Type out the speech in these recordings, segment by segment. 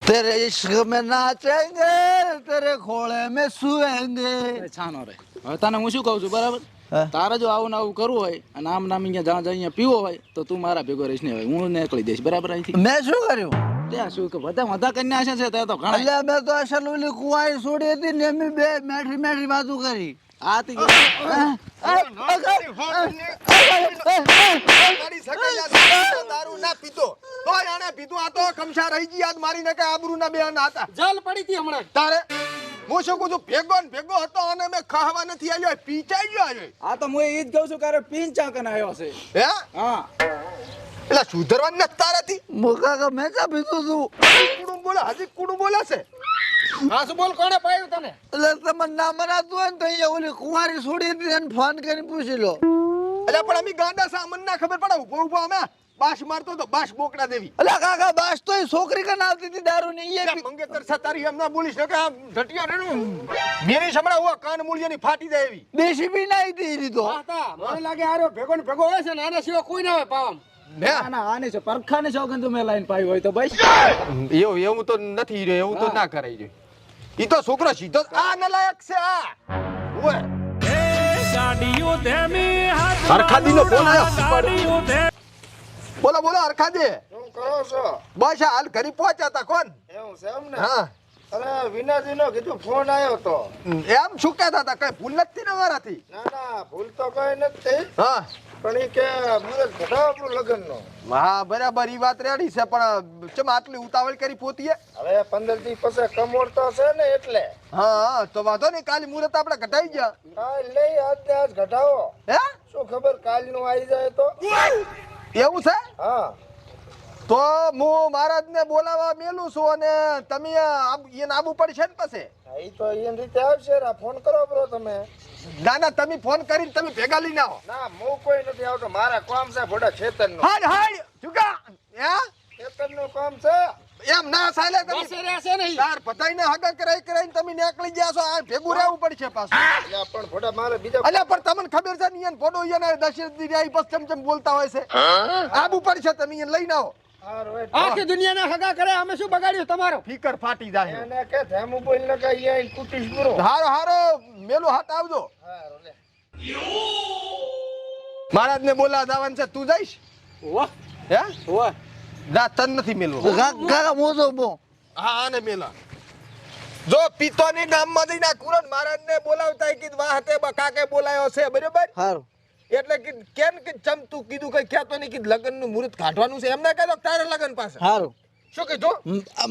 तेरे इश्क में नाचेंगे तेरे खोले में सुएंगे છાનો રે હવે તને હું શું કહું છું બરાબર તારે જો આવું ને આવું કરવું હોય અને આમ નામ અહીંયા જ્યાં અહીંયા પીવો હોય તો તું મારા ભેગો રહીશ ને હોય હું નીકળી દઈશ બરાબર અહીંથી मैं શું કર્યું ત્યાં શું કે બધા કન્યા છે તે તો ઘણા એટલે મેં તો અસલ ઓલી કુવાઈ છોડી હતી ને એમ બે મેઠી મેઠી વાતો કરી આ તી દારૂ ના પીતો તો આને પીધું આ તો કમશા રહી ગઈ યાદ મારીને કે આબરૂ ના બેન હતા જલ પડી હતી હમણાં તારે હું શું કહું છું ભેગો ને ભેગો હતો અને મેં ખાવા નથી આવ્યો પીચાઈ ગયો આવ્યો આ તો હું એ જ કહું છું કે પીન ચાકન આવ્યો છે હે હા એટલે સુધરવાની નથી તારાથી મુકા મેં ક્યાં પીધું તું કુડું બોલે હજી કુડું બોલે છે હા શું બોલ કોણે પાયું તને એટલે તમને ના મનાતું હોય ને તો અહીંયા ઓલી કુંવારી છોડી હતી એને ફોન કરીને પૂછી લો એટલે પણ અમે ગાંડા સા મને ના ખબર પડે ઉભો ઉભો અમે બાશ મારતો તો બાશ બોકડા દેવી એટલે કાકા બાસ તો એ છોકરી કને આવતી હતી દારૂ ની એ મંગેતર સતારી એમ ના બોલીશ ને કે આ ઢટિયા રેણું મેરી સમણા હુआ કાન મૂળિયાની ફાટી જાય એવી દેશી બી ના હતી એ તો મને લાગે આરો ભેગો ને ભેગો હોય છે ને આના સિવાય કોઈ ના હોય પાવમ ના ના આને છે પરખાને શોખન તું મેં લાઈન પાઈ હોય તો ભાઈ એવું તો નથી રહ્યો એવું તો ના કરાય જોઈએ ઈ તો છોકરો સીધો આ નલાયક છે આ ઓય હરખાદીનો ફોન આવ્યો બોલો બોલો હરખાદી શું કરો છો? બસ આ હાલ ઘરે પહોંચ્યા તા કોણ એવું છે એમ ને? હા અરે વિનાજીનો કીધું ફોન આવ્યો તો. એમ શું કહેતા હતા કઈ ભૂલ નથી ને મારાથી ના ના ભૂલ તો કઈ નથી હા પણ ઈ કે મુરત ઘટાડો આપણું લગ્નનો. હા બરાબર ઈ વાત રેડી છે પણ ચમ આટલી ઉતાવળ કરી પોતીએ હવે 15 દી પછી કમોડતો છે ને એટલે હા તો વાંધો નહીં કાલે મુહૂર્ત આપણે ઘટાઈ ગયા કાલ લઈ આજ ને આજ ઘટાવો. હે શું ખબર કાલનું આવી જાય તો? એવું છે હા તો હું મહારાજને બોલાવવા મેલું છું અને તમે એને આબુ પડશે ને પછી હા, ઈ તો એની રીતે આવશે રા ફોન કરો બ્રો તમે. ના ના તમે ફોન કરીને તમે ભેગા લઈને આવો ના હું કોઈ નથી આવતો મારા કામ છે ભોડા ખેતરનું. હાડ હાડ ચુકા હે ખેતરનું કામ છે. એમ ના સાલે તમે રહેશે નહીં તાર બધાઈને હગા કરાઈને તમે નીકળી ગયા છો આ ભેગું રહેવું પડશે પાછું એટલે પણ ભોડા મારે બીજા અલ્યા પણ તમને ખબર છે ને એને ફોટો એને દશરથ દી આઈ બસ ચમચમ બોલતા હોય છે આબુ પડશે તમે એને લઈને આવો હારું હોય. આખી દુનિયાને હગા કરે અમે શું બગાડ્યું તમારો ફીકર ફાટી જાય એને કે ધેમું બોલ ને કે અહીંયા કુટીશ પૂરો. હારો હારો મેલો હાથ આવજો હારું લે. મહારાજને બોલાવા જવાનું છે તું જઈશ વાહ હે વાહ ના તન નથી મેલવો કાકા મોજો બો હા આને મેલા જો પિત્તોની ગામમાં જઈને કુરન મહારાજને બોલાવતા કીધું વાહ તે કાકે બોલાયો છે બરાબર સારું એટલે કે કેમ કે ચમ તું કીધું કઈ ખ્યાતો નહીં કીધું લગ્નનું મુહૂર્ત કાઢવાનું છે એમ ના કહેતો તારે લગ્ન પાસે સારું શું કીધું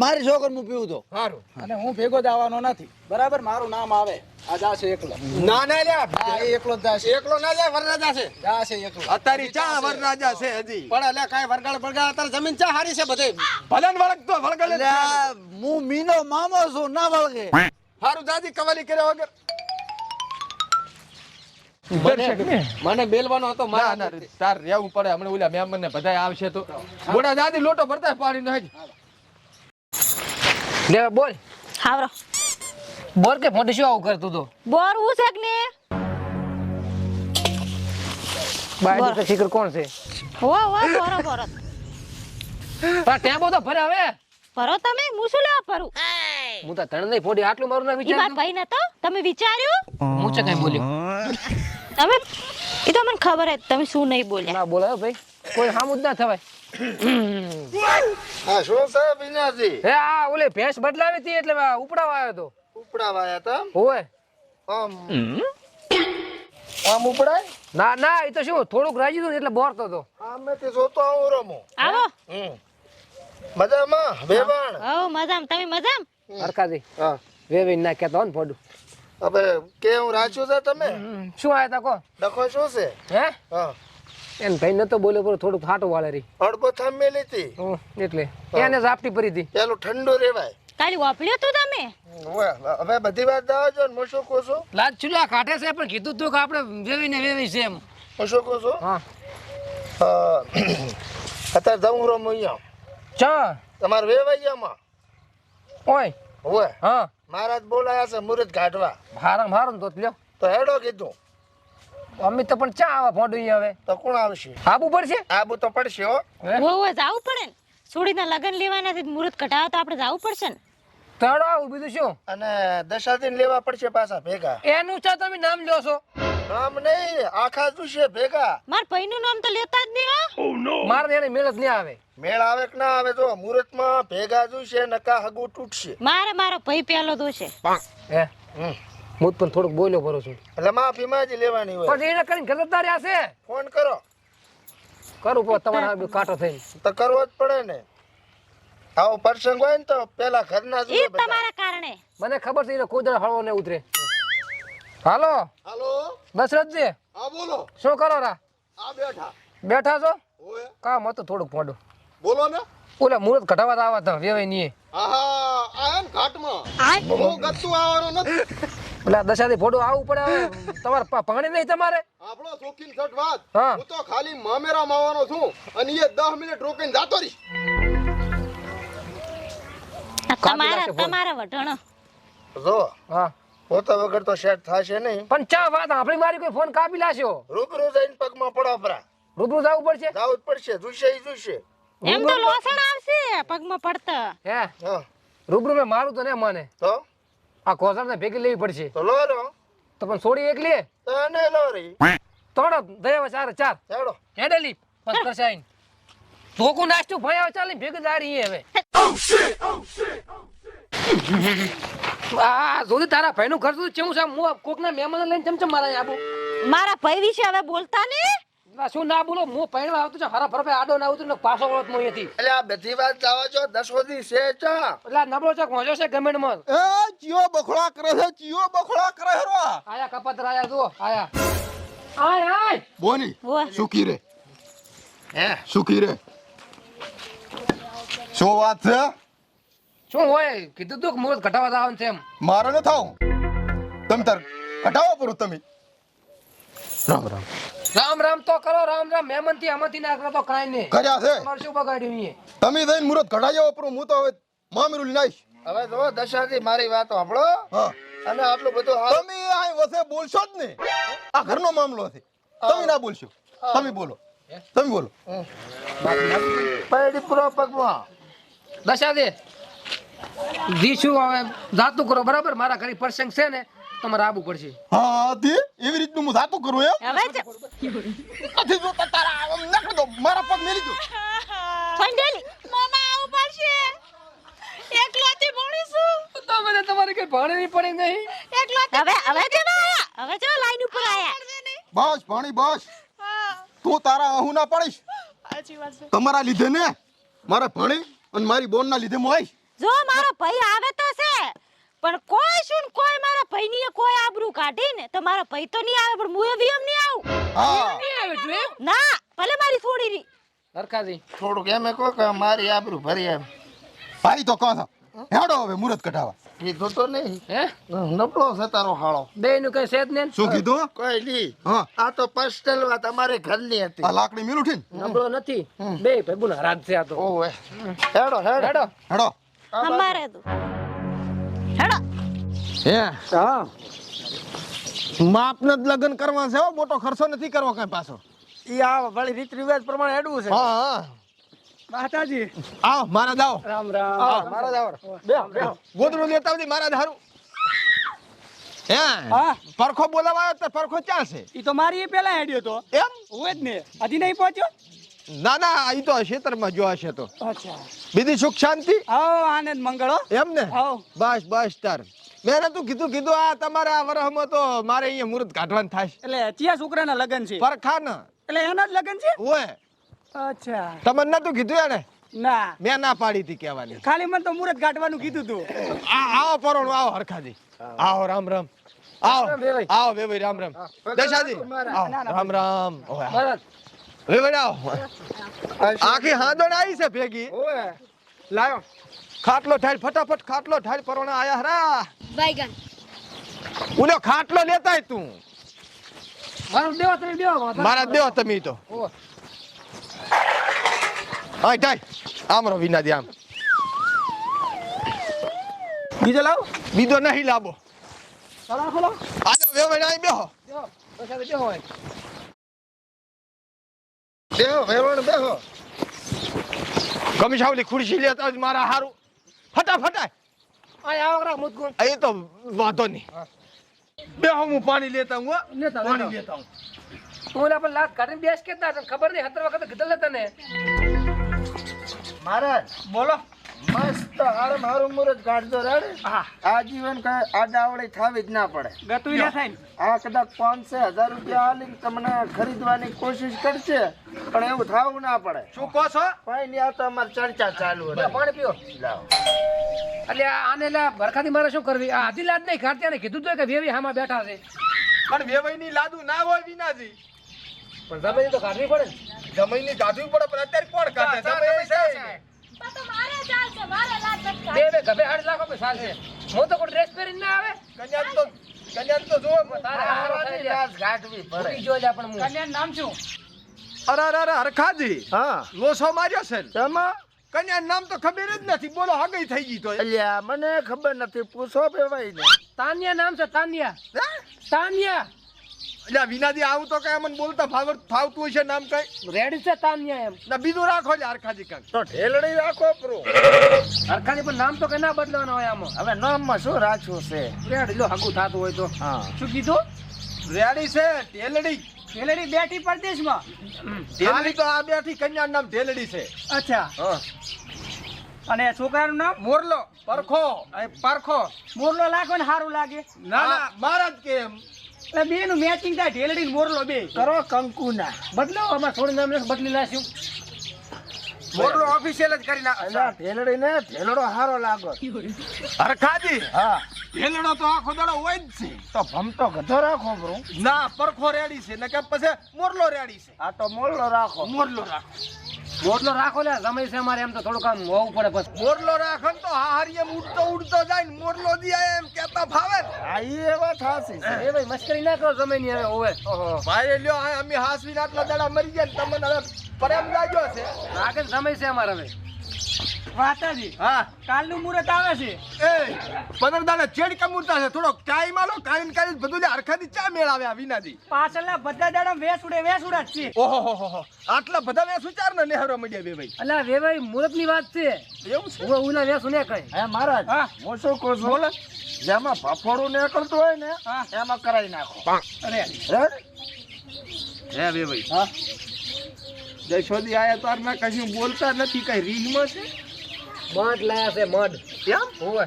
મારી છોકરી હું પીવું તો સારું અને હું ભેગો જ આવવાનો નથી બરાબર મારું નામ આવે આ જાશે એકલો ના ના લ્યા હા એ એકલો જ જાશે એકલો ના જાય વરરાજા છે જાશે એકલો અત્યારે ચા વરરાજા છે હજી પણ એટલે કાંઈ વરગાડ બરગાડ અત્યારે જમીન ચા હારી છે બધે ભલન વળગતો વળગલે એટલે હું મીનો મામો છું ના વળગે સારું દાદી કવાલી કર્યા વગર મને બેલવાનો હતો ના ના તાર રહેવું પડે હમણાં ઓલા મહેમાન ને બધા આવશે તો મોટા દાદી લોટો ભરતા પાણી નો લે બોલ હાવરો બોલ કે ફોટી શું આવું કરતું તો બોર હું છે કે ને બાય તો શીખર કોણ છે હો બોરો બોરો પણ ટેમ્પો તો ભરે હવે ભરો તમે હું શું લેવા ભરું હું તો તણ નહીં ફોડી આટલું મારું ના ઈ વિચાર વાત ભાઈ નતો તમે વિચાર્યું હું છે કઈ બોલ્યો તમે ઈ તો મને ખબર હે તમે શું નહીં બોલ્યા ના બોલાયો ભાઈ કોઈ હામું જ ના થવાય હા શું છે વિનાજી? હે આ ઓલે ભેંસ બદલાવી હતી એટલે ઉપડાવા આવ્યો તો ઉપડાવા આયા તા? હોવે આમ આમ ઉપડાય? ના ના એ તો શું થોડુંક રાજી હતું ને એટલે બોરતો હતો આમેથી જોતો આવું રમો. આવો મજામાં બેબાણ? હો મજામ તમે મજામ હરખાજી હા વેવી ના કહેતો હો ને ફોડું હવે કે હું રાખ્યું છે તમે? શું આયા તા કો ડખો શું છે? હે હા એને ભાઈ નતો બોલ્યો પર થોડુંક ફાટો વાળે રહી અડબો થાંભેલી હતી. એટલે એને ઝાપટી પડી હતી પેલું ઠંડુ રેવાય. કાલી વાપર્યો તો તમે હવે બધી વાત દાવજો ને હું શું કહું છું? લાજ ચૂલા કાઢે છે પણ કીધું તું કે આપણે વેવી ને વેવી છે એમ હું શું કહું છું? હા અત્યારે જવું રમ અહીંયા ચા તમારે વેવાઈયામાં ઓય હોય હા મહારાજ બોલાયા છે મુહૂર્ત કાઢવા. હારામ હારું તો લ્યો તો હેડો કીધું. અમે તો પણ ચા આવા ફોડું હવે તો કોણ આવશે? આબુ પડશે આબુ તો પડશે હો. હો જાવું પડે ને છોડીના લગ્ન લેવાના છે મુહૂર્ત કઢાવવા તો આપણે જવું પડશે ને. તડો આવું બીજું શું અને દશાદીન લેવા પડશે પાછા ભેગા. એનું છે તમે નામ લ્યો છો નામ નહીં, આખા જોશે ભેગા. માર ભાઈનું નામ તો લેતા જ નહીં હો. મારે એને મેળ જ નહીં આવે મેળ આવે કે ના આવે, જો મુહૂર્તમાં ભેગા જોશે, નકા હગું તૂટશે. મારો ભાઈ પહેલો દોશે. હે હું પણ થોડુંક બોલ્યો ભરો છું એટલે માફી માંગી લેવાની હોય. પણ એને કરીને ગલતદારી હશે ફોન કરો કરું પણ તમારા કાંટો થઈને તો કરવો જ પડે ને. આવો પ્રસંગ હોય ને તો પેલા ઘરના ઈ જોઈએ બધા. તમારા કારણે. મને ખબર છે એને કોઈ દર હળવો ને ઉતરે હાલો હાલો દશરથજી હા બોલો શું કરો રા આ બેઠા બેઠા છો ઓય કામ હતું થોડુંક મોડું બોલો ને ઓલા મુહૂર્ત ઘટાવા તો આવા તા વેવાય નહીં આહા આયા ને ઘાટમાં બહુ ગતું આવવાનો નથી પેલા દશાથી ફોટો આવવું પડે હવે તમારે પાણી નહીં તમારે આપણો શોખીન છઠ વાત હા. હું તો ખાલી મામેરા માવાનો છું અને એ 10 મિનિટ રોકીને જાતો રહીશ તમારા વઢણ. જો હા પોતા વગર તો સેટ થશે નહીં. પણ ચા વાત આપણી મારી કોઈ ફોન કાપી લાશ્યો રૂબરૂ જઈને પગમાં પડો પરા. રૂબરૂ જવું પડશે જાવું જ પડશે, જોશે ઈ જોશે. એમ તો લોસણ આવશે પગમાં પડતા. હે હા રૂબરૂ મેં મારું તો ને મને તો આ કોસરને ભેગી લેવી પડશે તો લો રો તો પણ છોડી એકલી તને લો રી તોડો દયા ચાર ચાર ચાલો. હેડેલી પંદર સાઈન ધોકું નાસ્તું ભાઈ આવે ચાલી ભેગી જારી હવે આ જોદી તારા ભાઈનું ઘર સુધી ચેવું છે હું કોકના મહેમાન લઈને ચમચમ મારા આબુ મારા ભાઈ વિશે હવે બોલતા ને. શું ના બોલો હું પૈણવા આવતો છે હરા ફરફે આડો ના આવતો ને પાછો વળત મો અહીંયાથી એટલે આ બધી વાત જવા જો 10 સુધી છે ચા. એટલે આ નબળો ચોક મોજો છે ગમેન્ટમાં એ ચિયો બખડા કરે છે ચિયો બખડા કરે હેરો આયા કપાતર આયા જો આયા આય આય બોની ઓય. સુખી રે હે સુખી રે શું વાત છે શું હોય કીધું તું કે મુહૂર્ત ઘટાવા આવવાનું છે એમ મારે ન થાવ તમ તાર કટાવો પરો તમે રામ રામ રામ રામ તો કરો રામ રામ મહેમાન થી આમાંથી ના કરો તો કાઈ નહીં કર્યા છે તમારે શું બગાડ્યું અહીંયા તમે જઈને મુરત કઢાઈ આવો પરો હું તો હવે મામીરું લઈને આવીશ હવે જો દશાથી મારી વાત સાંભળો હા અને આટલું બધું હાલ તમે આ વસે બોલશો જ ને આ ઘરનો મામલો છે તમે ના બોલશો તમે બોલો તમે બોલો પૈડી પૂરો પગમાં. દશા દે જી શું હવે જાતું કરો બરાબર મારા ઘરે પ્રસંગ છે ને તમારે આવવું પડશે હા તે એવી રીતનું હું જાતું કરું એમ હવે આથી જો તારા આમ નાખ દો મારા પગ મેલી દો ફંડેલી મામા આવું પડશે. એકલોથી ભણીશું. તમને તમારે કઈ ભાડે નહીં પડે નહીં હવે જવા આયા. હવે જો લાઈન ઉપર આયા. બસ પાણી બસ તું તારા અહુ ના પડીશ તમારા લીધે ને મારા ભણી અને મારી બોન ના લીધે હું આવીશ જો મારો ભાઈ આવે તો છે પણ કોઈ શું ને કોઈ મારા ભાઈની કોઈ આબરૂ કાઢી ને તો મારો ભાઈ તો નહીં આવે પણ હું એવી એમ નહીં આવું. હા ના ભલે મારી થોડી રી. હરખાજી થોડુંક એમ કહો કે મારી આબરૂ ભરી એમ ભાઈ તો કહો હેડો હવે મુરત કઢાવા કીધું તો નહીં. હે નબળો છે તારો હાળો. બે નું કઈ સેજ ને શું કીધું કોઈ નહીં. હા આ તો પર્સનલ વાત અમારે ઘરની હતી. આ લાકડી મેલું છે ને નબળો નથી બે ભાઈ બોલ હરાજ છે આ તો ઓવે હેડો હેડો હેડો હેડો અમારે તો હેડો. હે હા માપને જ લગ્ન કરવા છે હો, મોટો ખર્ચો નથી કરવો કઈ પાછો ઈ આ વળી રીત રિવાજ પ્રમાણે હેડવું છે હા હા માતાજી આવો મારા જાઓ રામ રામ મારા જાઓ બેહો ગોદડું લેતા આવજે મારા હારું હે હા. પરખો બોલાવાયો તો પરખો ક્યાં છે ઈ તો મારી પેલા હેડ્યો તો એમ હોય જ ને હજી નહીં પહોંચ્યો. ના ના અહીં તો ખેતરમાં જો હશે તો અચ્છા બીજી સુખ શાંતિ આવો આનંદ મંગળો. એમ ને આવો. બસ બસ તાર મેં તું કીધું આ તમારા આ વરહમાં તો મારે અહીંયા મુહૂર્ત કાઢવાનું થાય એટલે ચિયા છોકરાના લગ્ન છે પરખા ને એટલે એના જ લગ્ન છે. ઓય અચ્છા તમને નતું કીધું એને ના મેં ના પાડી હતી કહેવાની ખાલી મને તો મુહૂર્ત ગાંઠવાનું કીધું તું. આવો પરોણું આવો હરખાજી આવો રામ રામ આવો આવો બે ભાઈ રામ રામ દશાજી આવો રામ રામ ઓય બરાબર બે ભાઈ આવો આખી હાંદોડ આવી છે ભેગી ઓવે લાયો ખાટલો ઠાલ ફટાફટ ખાટલો ઠાલ પરોણા આયા હરા બાયગન. ઉલ્યો ખાટલો લેતાય તું મારું દેવા તમે દેવા મારા દેવો તમે તો હા ઠાલ આમ રો વિના દે આમ બીજો લાવ. બીજો નહીં લાવો સલા ખોલો આજો બે ભાઈ અહીં બેહો દેવો દશા દે હોય બેહો વેવણ બેહો. કમિશાવલી ખુરશી લેતા જ મારા હારું ફટાફટ આય. આ આવો રાખ મુદકું એ તો વાંધો નહીં. બે હું પાણી લેતા હું હો. લેતા પાણી લેતા હું. તું ઓલા પણ લાત કાઢીને બેસ કેતા તને ખબર નહીં 17 વખત કીધું તને મહારાજ બોલો મસ્ત હારું હારું મુરત કાઢજો રેડે. હા આજીવન કઈ આડાવડી થાવી જ ના પડે. ગતું ના થાય ને. આ કદાચ 500,000 રૂપિયા આલીને તમને ખરીદવાની કોશિશ કરશે પણ એવું થાવું ના પડે. શું કહો છો? ભાઈ ની આ તો અમારી ચર્ચા ચાલુ લે, હતી. પાણી પીઓ. લાવો. એટલે આને લા ભરખાથી મારે શું કરવી આ આધી લાત નહીં કાઢતી ને કીધું તો કે વેવી હામાં બેઠા છે પણ વેવાઈની લાદુ ના હોય વિનાજી. પણ જમીન તો કાઢવી પડે ને જમીનની કાઢવી પડે પણ અત્યારે કોણ કાઢે? જમીન છે. તો મારે ચાલશે મારે લાજ નથી બે ગભે 8 લાખ રૂપિયા ચાલશે હું તો કોઈ ડ્રેસ પહેરીને ના આવે કન્યા તો જો તારે હારો થઈ આની જાય લાજ ગાંઠવી પડે. ઉડી જો લે પણ હું કન્યાનું નામ શું? અરે હરખાજી હા લોસો માર્યો છે ને. તેમાં કન્યાનું નામ તો ખબર જ નથી. બોલો હગઈ થઈ ગઈ તો અલ્યા મને ખબર નથી પૂછો બેવાઈ ને. તાનિયા નામ છે તાનિયા એટલે વિનાજી આવું તો કઈ અમને બોલતા ફાવતું હશે નામ કઈ રેડી છે તાનિયા એમ ના બીજું રાખો છે હરખાજી કાંક. તો ઢેલડી રાખો પ્રો. હરખાની પણ નામ તો કઈ ના બદલવાનો હોય આમાં હવે નામમાં શું રાખ્યું છે? રેડી લો હગું થાતું હોય તો હા શું કીધું રેડી છે ઢેલડી. પેલેડી બેઠી પરદેશમાં. ઢેલડી તો આ બેઠી કન્યાનું નામ ઢેલડી છે. અચ્છા હા અને છોકરાનું નામ મોરલો પરખો પરખો. મોરલો લાગો ને સારું લાગે. ના ના મારા જ કેમ. એટલે બે નું મેચિંગ થાય ઢેલડી ને મોરલો બે. કરો કંકુના. બદલો અમારે થોડું નામ બદલી લાશું મોરલો ઓફિશિયલ જ કરી નાખ. અલ્યા ઢેલડી ને ઢેલડો હારો લાગો. હરખાજી હા ઢેલડો તો આખો દાડો હોય જ છે. તો ભમતો ગધો રાખો બ્રો. ના પરખો રેડી છે ને કે પછી મોરલો રેડી છે. આ તો મોરલો રાખો. મોરલો રાખ. મોટલો રાખો લે સમય છે અમારે એમ તો થોડું કામ હોવું પડે પછી મોરલો રાખો ને તો હારી એમ ઉડતો જાય ને મોરલો દિયા એમ કેતા ફાવે ને. આ ઈ એવા થાસી છે. એ ભાઈ મસ્કરી ના કરો સમય ની હવે હોવે ભાઈ લ્યો આ અમે હાસવી આટલા દાડા મરી ગયા ને તમને હવે પ્રેમ જાગ્યો છે. આગળ સમય છે અમારે હવે વાતાજી હા કાલનું મુહૂર્ત આવે છે. એ 15 દાડા ચેડ કમુરતા છે. થોડો ટાઈમ આલો કાઈ કાઈ બધું લે હરખાથી ચા મેળાવે આ વિનાજી. પાછળના બધા દાડા વેસ ઉડે જ છે. ઓહો આટલા બધા વેસ વિચાર ને નેહરો મળ્યા બે ભાઈ. અલા વે ભાઈ મુહૂર્ત ની વાત છે એવું છે. હું ઉના વેસ ને કઈ હે મહારાજ હા. હું શું કહું છું? બોલો. જેમાં ભફોડું નીકળતું હોય ને હા. એમાં કરાઈ નાખો. અરે રેડ? હે બે ભાઈ હા જયશોદી આયા તો આરના કશું બોલતા નથી કઈ રીલમાં છે. મઢ લાયા છે મઢ કેમ હોવે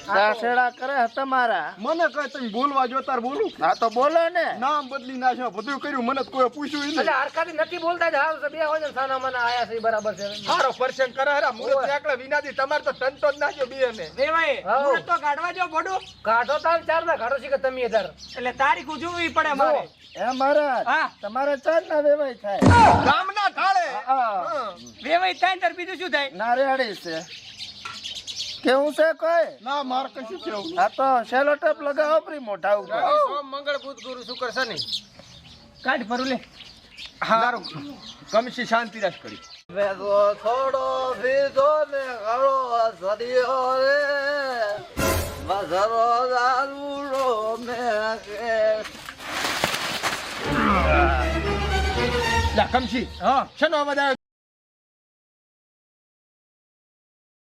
દાસેડા કરે તમારા. મને કઈ તમે બોલવા જો તાર બોલું. હા તો બોલો ને. નામ બદલી નાખ્યો બધું કર્યું મને તો કોઈ પૂછ્યું ય એટલે નહીં. હરખાથી નથી બોલતા જ હાલ છે બે હોય ને સાના મના આયા છે ઈ બરાબર છે હારો પરસેન્ટ કરે હરા મુરત એકલા વિનાદી તમારે તો ટંટો જ નાખ્યો બે ને. દેવાય હાઉ. મુહૂર્ત તો કાઢવા જો બોડું. કાઢો તાર ચાર ના કાઢો છે કે તમે તાર એટલે તારીખ ઉજવવી પડે મારે. હે મહારાજ હા. તમારે ચાર ના વેવાય થાય. ગામના ઢાળે. હા. હા. વેવાય થાય ને તાર બીજું શું થાય? ના રેડી છે. કેવું છે કોઈ? ના માર કશું કેવું. આ તો સેલો ટેપ લગાવો પ્રી મોઢા ઉપર. સોમ મંગળ બુધ ગુરુ શુક્ર શનિ કાઢ ભરું લે. હારું કમસી શાંતિ રાખ કરી. મેં તો થોડો પીધો ને ઘણો સરિયો રે મસરો દારૂડો મેં કે લા કમસી હા શેનો અવાજ આવ્યો?